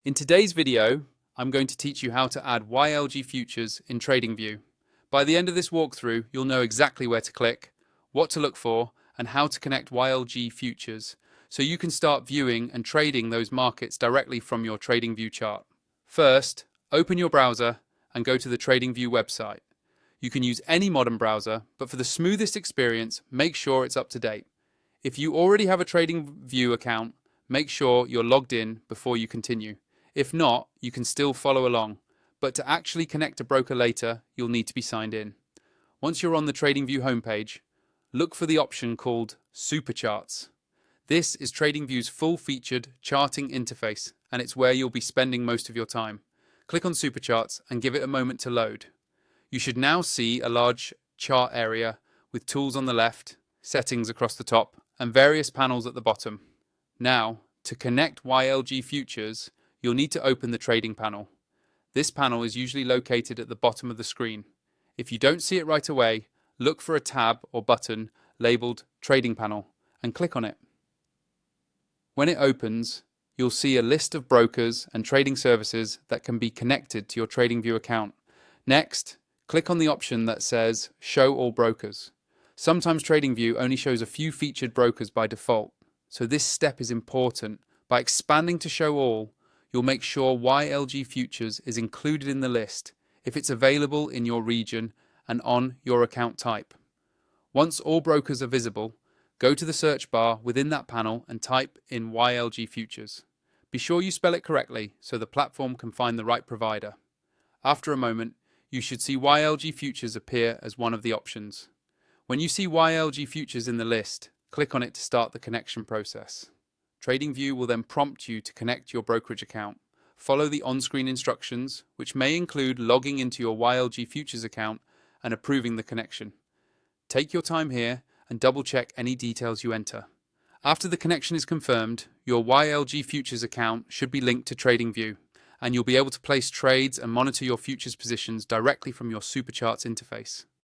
In today's video, I'm going to teach you how to add YLG Futures in Tradingview. By the end of this walkthrough, you'll know exactly where to click, what to look for, and how to connect YLG Futures, so you can start viewing and trading those markets directly from your Tradingview chart. First, open your browser and go to the Tradingview website. You can use any modern browser, but for the smoothest experience, make sure it's up to date. If you already have a Tradingview account, make sure you're logged in before you continue. If not, you can still follow along, but to actually connect a broker later, you'll need to be signed in. Once you're on the Tradingview homepage, look for the option called Super Charts. This is Tradingview's full-featured charting interface, and it's where you'll be spending most of your time. Click on Super Charts and give it a moment to load. You should now see a large chart area with tools on the left, settings across the top, and various panels at the bottom. Now, to connect YLG Futures, you'll need to open the trading panel. This panel is usually located at the bottom of the screen. If you don't see it right away, look for a tab or button labeled Trading Panel and click on it. When it opens, you'll see a list of brokers and trading services that can be connected to your Tradingview account. Next, click on the option that says Show All Brokers. Sometimes Tradingview only shows a few featured brokers by default, so this step is important. By expanding to show all, you'll make sure YLG Futures is included in the list if it's available in your region and on your account type. Once all brokers are visible, go to the search bar within that panel and type in YLG Futures. Be sure you spell it correctly so the platform can find the right provider. After a moment, you should see YLG Futures appear as one of the options. When you see YLG Futures in the list, click on it to start the connection process. Tradingview will then prompt you to connect your brokerage account. Follow the on-screen instructions, which may include logging into your YLG Futures account and approving the connection. Take your time here and double-check any details you enter. After the connection is confirmed, your YLG Futures account should be linked to Tradingview, and you'll be able to place trades and monitor your futures positions directly from your Supercharts interface.